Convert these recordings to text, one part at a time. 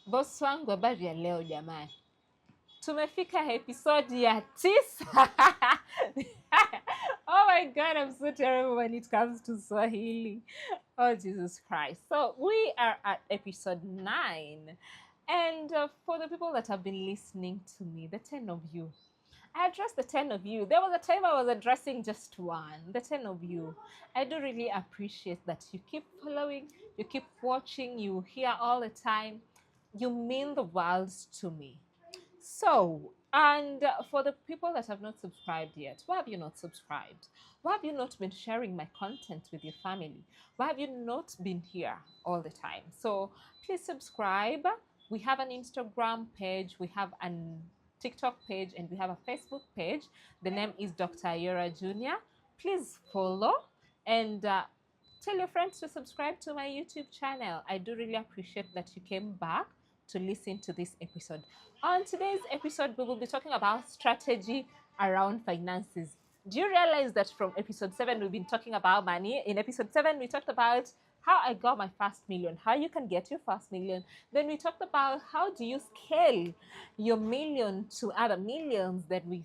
Boss wangu, habari ya leo jamani. Tumefika episode ya 9. Oh my God, I'm so terrible when it comes to Swahili. Oh Jesus Christ. So we are at episode 9. And for the people that have been listening to me, the 10 of you, I addressed the 10 of you. There was a time I was addressing just one, the 10 of you. I do really appreciate that you keep following, you keep watching, you hear all the time. You mean the world to me. So, and for the people that have not subscribed yet, why have you not subscribed? Why have you not been sharing my content with your family? Why have you not been here all the time? So please subscribe. We have an Instagram page, we have an TikTok page, and we have a Facebook page. The name is DR.AyieraJR. Please follow and tell your friends to subscribe to my YouTube channel. I do really appreciate that you came back to listen to this episode. On today's episode, we will be talking about strategy around finances. Do you realize that from episode 7, we've been talking about money? In episode 7, we talked about how I got my first million, how you can get your first million. Then we talked about how do you scale your million to other millions. That we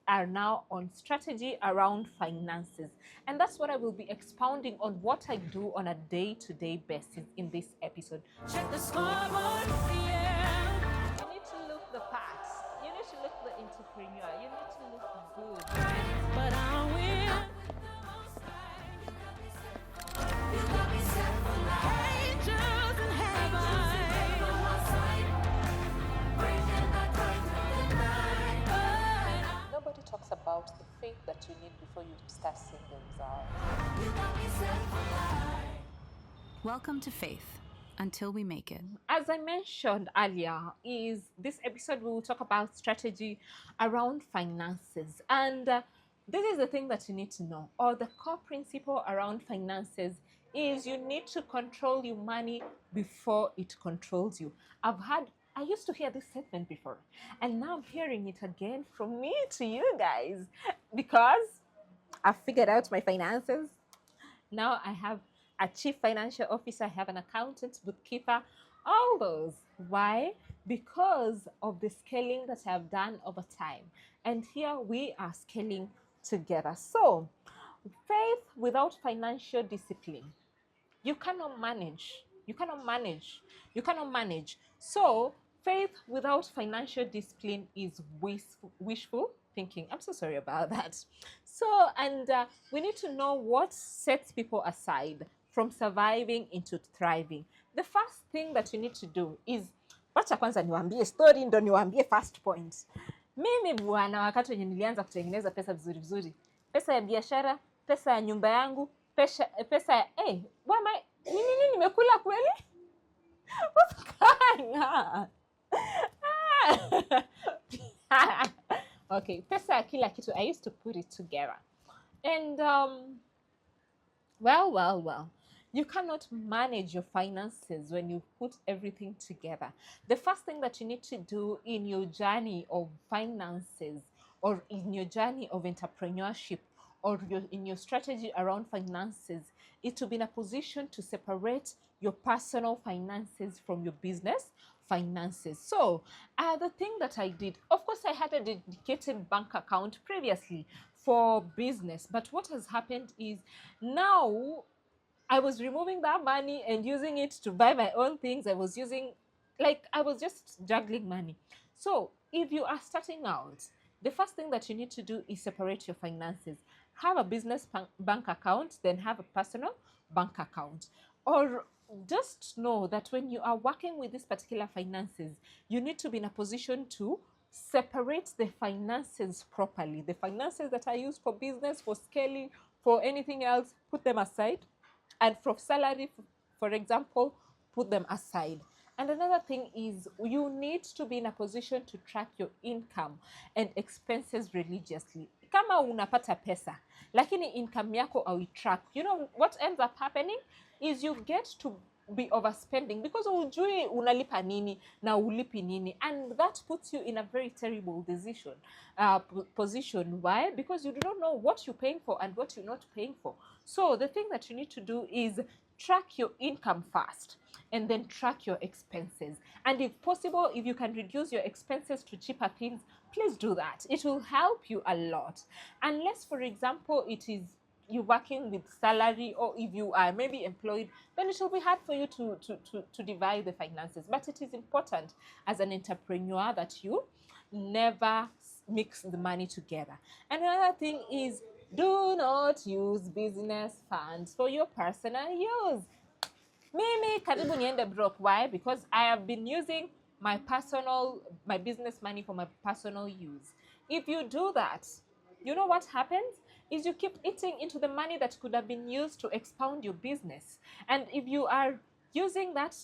are now on strategy around finances. And that's what I will be expounding on, what I do on a day-to-day basis in this episode. Check the scoreboard, yeah. You need to look the part. You need to look the entrepreneur. You need to look good. But I will. Nobody talks about the faith that you need before you start seeing the results. Welcome to Faith, Until We Make It. As I mentioned earlier, is this episode we will talk about strategy around finances. And this is the thing that you need to know, or the core principle around finances is you need to control your money before it controls you. I used to hear this statement before, and now I'm hearing it again from me to you guys, because I've figured out my finances. Now I have a chief financial officer, I have an accountant, bookkeeper, all those. Why? Because of the scaling that I've done over time. And here we are scaling together. So, faith without financial discipline, you cannot manage. You cannot manage. You cannot manage. So, faith without financial discipline is wishful thinking. I'm so sorry about that. So, and we need to know what sets people aside from surviving into thriving. The first thing that you need to do is, wacha kwanza niwaambie story ndo niwaambie first point. Mimi bwana, wakati wenye nilianza kutengeneza pesa vizuri vizuri, pesa ya biashara, pesa ya nyumba yangu, pesa ya wama nini nimekula kweli? What's going on? Okay, pesa ya kila kitu. I used to put it together. And well. You cannot manage your finances when you put everything together. The first thing that you need to do in your journey of finances, or in your journey of entrepreneurship, or in your strategy around finances, is to be in a position to separate your personal finances from your business finances. So the thing that I did, of course, I had a dedicated bank account previously for business, but what has happened is now I was removing that money and using it to buy my own things. I was just juggling money. So if you are starting out, the first thing that you need to do is separate your finances. Have a business bank account, then have a personal bank account. Or just know that when you are working with these particular finances, you need to be in a position to separate the finances properly. The finances that are used for business, for scaling, for anything else, put them aside. And from salary, for example, put them aside. And another thing is you need to be in a position to track your income and expenses religiously. Kama unapata pesa, lakini income yako hauitrack, you know what ends up happening is you get to be overspending because hujui unalipa nini na ulipi nini, and that puts you in a very terrible position. Why? Because you do not know what you're paying for and what you're not paying for. So the thing that you need to do is track your income first and then track your expenses. And if possible, if you can reduce your expenses to cheaper things, please do that. It will help you a lot. Unless, for example, it is you're working with salary, or if you are maybe employed, then it will be hard for you to divide the finances. But it is important as an entrepreneur that you never mix the money together. Another thing is, do not use business funds for your personal use. Mimi karibu niende broke. Why? Because I have been using my business money for my personal use. If you do that, you know what happens is you keep eating into the money that could have been used to expound your business. And if you are using that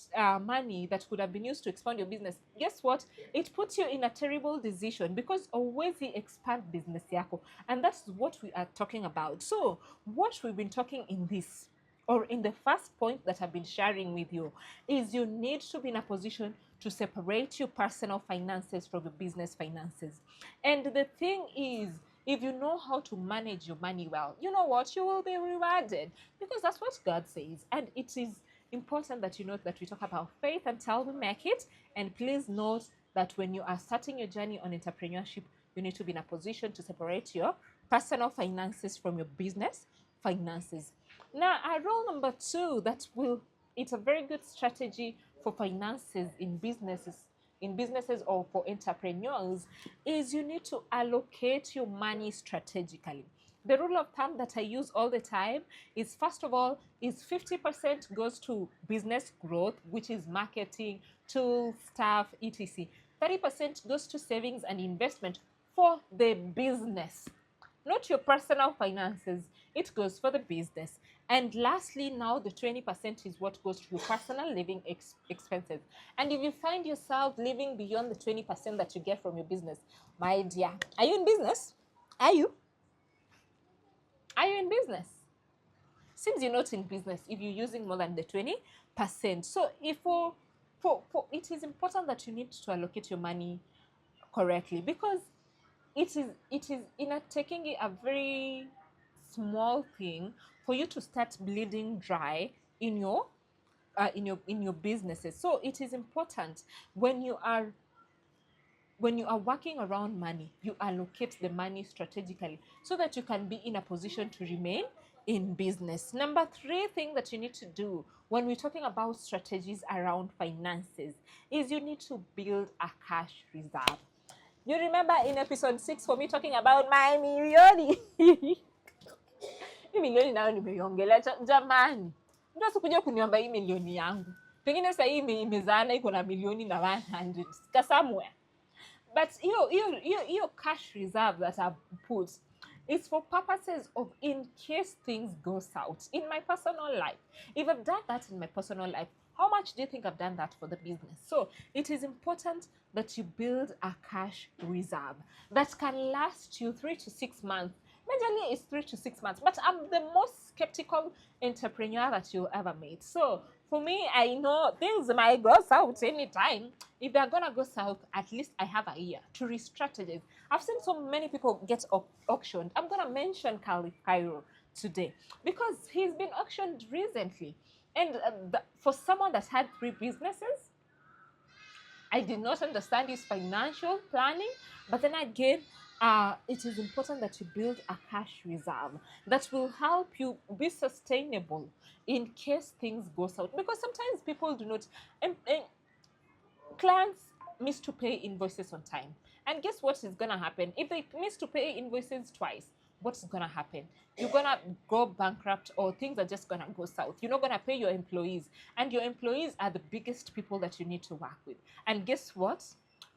money that could have been used to expand your business, guess what? It puts you in a terrible decision, because always expand business yako. And that's what we are talking about. So what we've been talking in this, or in the first point that I've been sharing with you, is you need to be in a position to separate your personal finances from your business finances. And the thing is, if you know how to manage your money well, you know what? You will be rewarded, because that's what God says. And it is important that you note that we talk about faith until we make it. And please note that when you are starting your journey on entrepreneurship, you need to be in a position to separate your personal finances from your business finances. Now, our rule number 2, it's a very good strategy for finances in businesses or for entrepreneurs, is you need to allocate your money strategically. The rule of thumb that I use all the time is, first of all, is 50% goes to business growth, which is marketing, tools, staff, etc. 30% goes to savings and investment for the business, not your personal finances. It goes for the business. And lastly, now the 20% is what goes to your personal living expenses. And if you find yourself living beyond the 20% that you get from your business, my dear, are you in business? Are you? Are you in business? Since you're not in business, if you're using more than the 20%. So if for it is important that you need to allocate your money correctly, because it is taking it a very small thing for you to start bleeding dry in your businesses. So it is important when you are working around money, you allocate the money strategically so that you can be in a position to remain in business. Number 3 thing that you need to do when we're talking about strategies around finances is you need to build a cash reserve. You remember in episode 6 for me talking about my milioni. Hii milioni nayo nimeiongelea jamani. Mtu asikuja kuniomba hii milioni yangu. Pengine sasa hii imezaana iko na milioni na 100 somewhere. But your cash reserve that I put is for purposes of in case things go south in my personal life. If I've done that in my personal life, how much do you think I've done that for the business? So it is important that you build a cash reserve that can last you 3 to 6 months. Majorly it's 3 to 6 months, but I'm the most skeptical entrepreneur that you'll ever meet. So for me, I know things might go south anytime. If they're gonna go south, at least I have a year to re-strategize. I've seen so many people get auctioned. I'm gonna mention Cairo today because he's been auctioned recently. And for someone that had 3 businesses, I did not understand his financial planning. But then again, it is important that you build a cash reserve that will help you be sustainable in case things go south. Because sometimes people do not, clients miss to pay invoices on time. And guess what is going to happen? If they miss to pay invoices twice, what's going to happen? You're going to go bankrupt, or things are just going to go south. You're not going to pay your employees. And your employees are the biggest people that you need to work with. And guess what?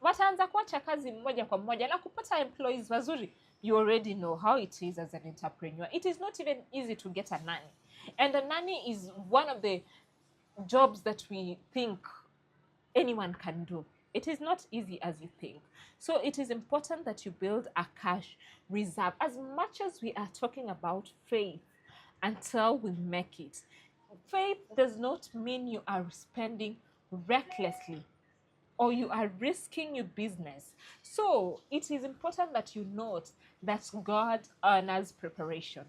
Wataanza kuacha kazi mmoja kwa mmoja na kupata employees wazuri. You already know how it is as an entrepreneur. It is not even easy to get a nanny. And a nanny is one of the jobs that we think anyone can do. It is not easy as you think. So it is important that you build a cash reserve. As much as we are talking about faith until we make it, faith does not mean you are spending recklessly or you are risking your business. So it is important that you note that God honors preparation.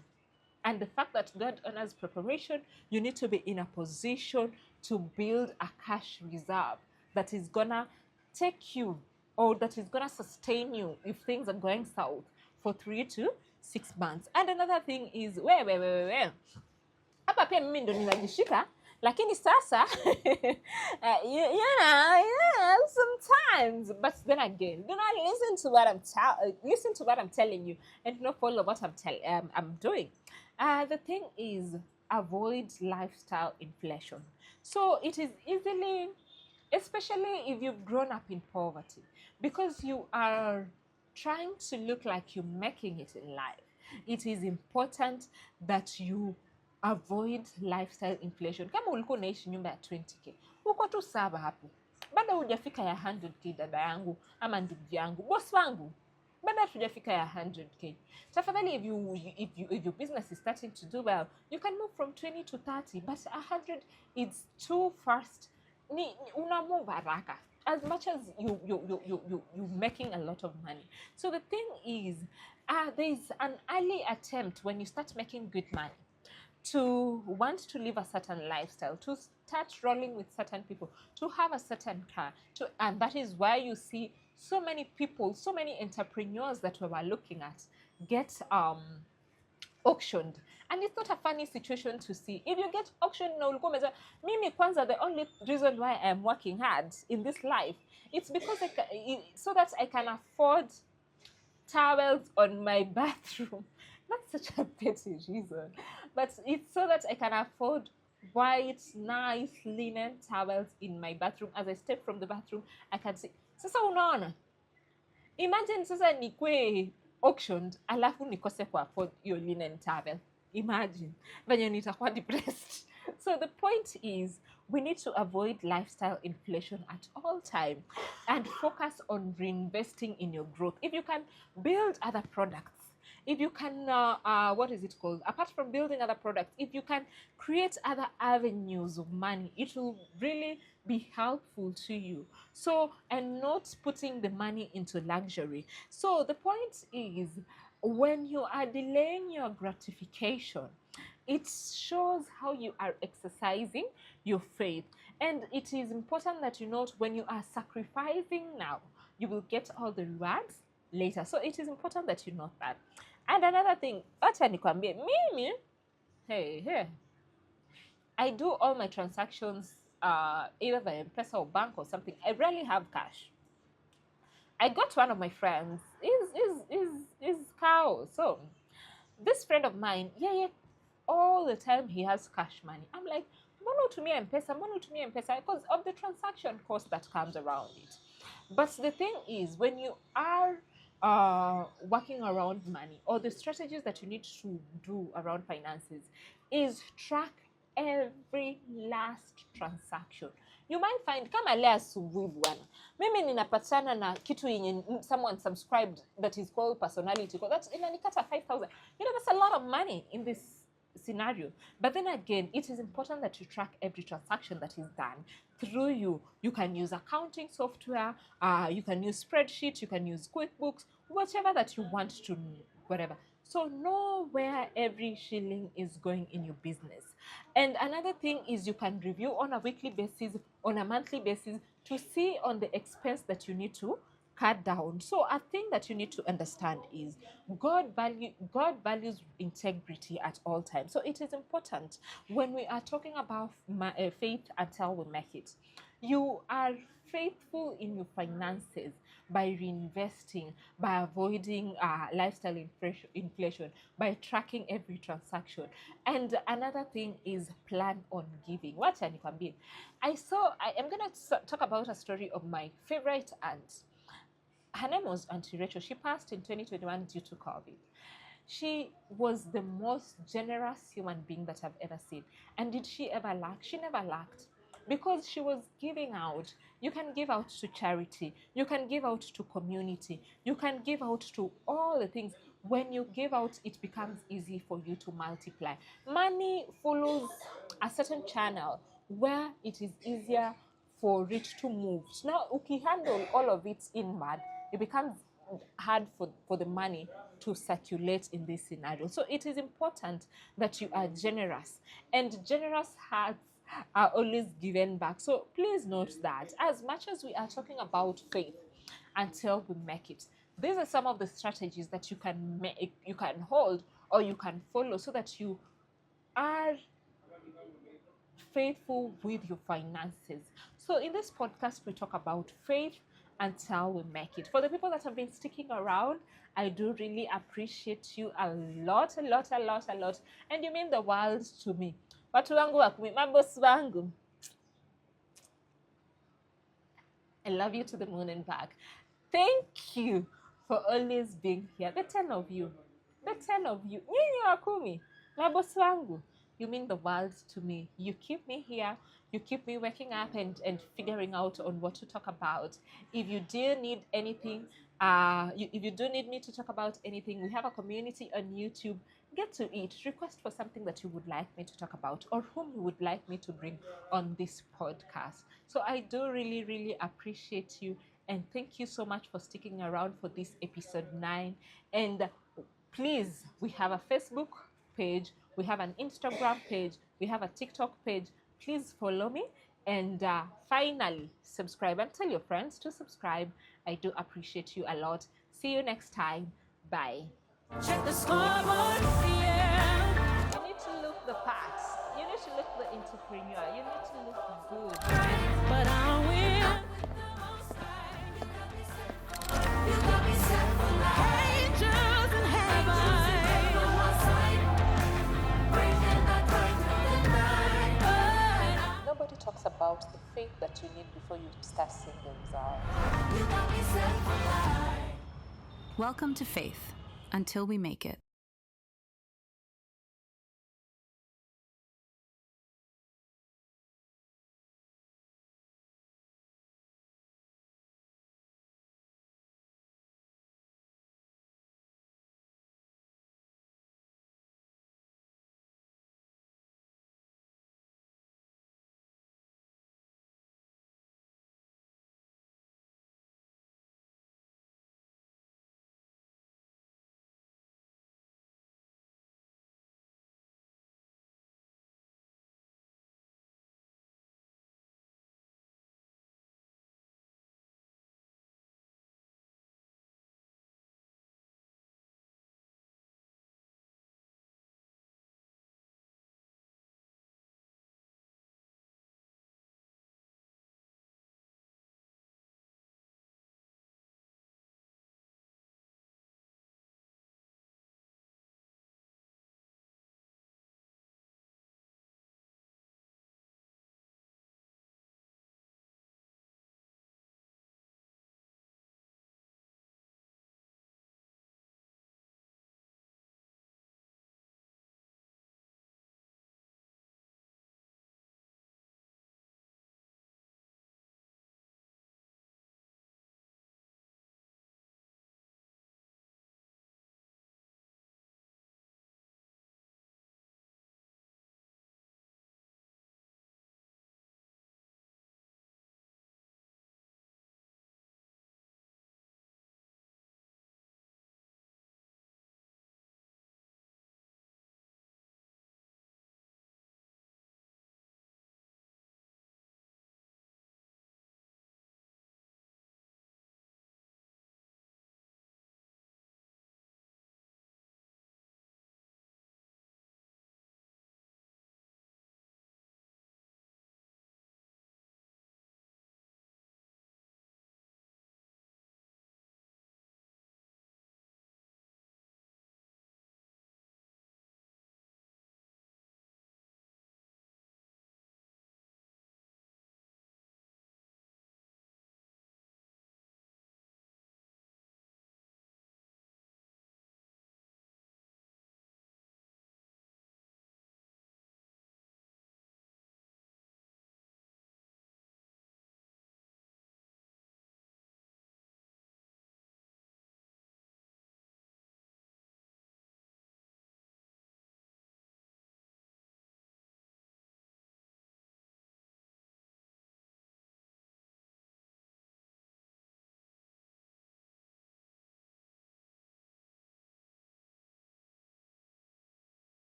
And the fact that God honors preparation, you need to be in a position to build a cash reserve that is gonna take you, or that is gonna sustain you if things are going south for 3 to 6 months. And another thing is hapa pia mimi ndo ninajishika, lakini sasa sometimes, but then again, do not listen to what listen to what I'm telling you, and do not follow what I'm doing. The thing is, avoid lifestyle inflation. So it is easily, especially if you've grown up in poverty, because you are trying to look like you're making it in life. It is important that you avoid lifestyle inflation. Kama ulikuwa unaishi nyumba ya 20k, uko tu saba hapo, bado hujafika ya 100k, dada yangu ama ndugu yangu, boss wangu, bado hujafika ya 100k. Tafadhali, if your business is starting to do well, you can move from 20 to 30, but 100 is too fast. Una move haraka, as much as you making a lot of money. So the thing is, there's an early attempt when you start making good money to want to live a certain lifestyle, to start rolling with certain people, to have a certain car, and that is why you see so many people, so many entrepreneurs that we were looking at get auctioned. And it's not a funny situation to see. If you get auctioned, mimi kwanza, the only reason why I am working hard in this life, it's because so that I can afford towels on my bathroom. That's such a petty reason, but it's so that I can afford white, nice linen towels in my bathroom. As I step from the bathroom, I can see. Sasa unaona, imagine sasa nikwe auctioned alafu nikose ku afford your linen towel. Imagine venye nitakuwa depressed. So the point is, we need to avoid lifestyle inflation at all time and focus on reinvesting in your growth. If you can build other products, if you can, what is it called? Apart from building other products, if you can create other avenues of money, it will really be helpful to you. So, and not putting the money into luxury. So the point is, when you are delaying your gratification, it shows how you are exercising your faith. And it is important that you note, when you are sacrificing now, you will get all the rewards later. So it is important that you note that. And another thing, acha nikwambie, mimi, hey, I do all my transactions either via M-Pesa or bank or something. I rarely have cash. I got one of my friends, is cow. So this friend of mine, all the time he has cash money. I'm like, mbona utumie M-Pesa, because of the transaction cost that comes around it. But the thing is, when you are working around money, or the strategies that you need to do around finances, is track every last transaction. You might find, kama leo asubuhi bwana, mimi ninapatana na kitu yenye someone subscribed that is called personality, that's inanikata 5,000. That's a lot of money in this scenario. But then again, it is important that you track every transaction that is done through you. You can use accounting software, you can use spreadsheets, you can use QuickBooks, whatever that you want to, whatever. So know where every shilling is going in your business. And another thing is, you can review on a weekly basis, on a monthly basis, to see on the expense that you need to cut down. So a thing that you need to understand is, God values integrity at all times. So it is important, when we are talking about faith until we make it, you are faithful in your finances by reinvesting, by avoiding lifestyle inflation, by tracking every transaction. And another thing is, plan on giving. Wacha nikwambie, I am going to talk about a story of my favorite aunt. Her name was Auntie Rachel. She passed in 2021 due to COVID. She was the most generous human being that I've ever seen. And did she ever lack? She never lacked, because she was giving out. You can give out to charity, you can give out to community, you can give out to all the things. When you give out, it becomes easy for you to multiply. Money follows a certain channel where it is easier for it to move. Now, if you handle all of it inward, it becomes hard for the money to circulate in this scenario. So it is important that you are generous, and generous hearts are always given back. So please note that as much as we are talking about faith until we make it, these are some of the strategies that you can make, you can hold, or you can follow, so that you are faithful with your finances. So, in this podcast, we talk about faith until we make it. For the people that have been sticking around, I do really appreciate you a lot, a lot, a lot, a lot. And you mean the world to me. Watu wangu wa kumi, mabosi wangu. I love you to the moon and back. Thank you for always being here. The 10 of you. The 10 of you. Nyinyi wa kumi. Mabosi wangu. You mean the world to me. You keep me here. You keep me waking up and figuring out on what to talk about. If you do need anything, if you do need me to talk about anything, we have a community on YouTube. Get to it. Request for something that you would like me to talk about, or whom you would like me to bring on this podcast. So I do really, really appreciate you. And thank you so much for sticking around for this episode 9. And please, we have a Facebook page, we have an Instagram page, we have a TikTok page. Please follow me, and finally subscribe, and tell your friends to subscribe. I do appreciate you a lot. See you next time. Bye. Check the scoreboard, yeah. You need to look the part. You need to look the entrepreneur. You need to look good. But I will. You got me set for life. Angels in heaven. Nobody talks about the faith that you need before you start seeing the results. Welcome to Faith until we make it.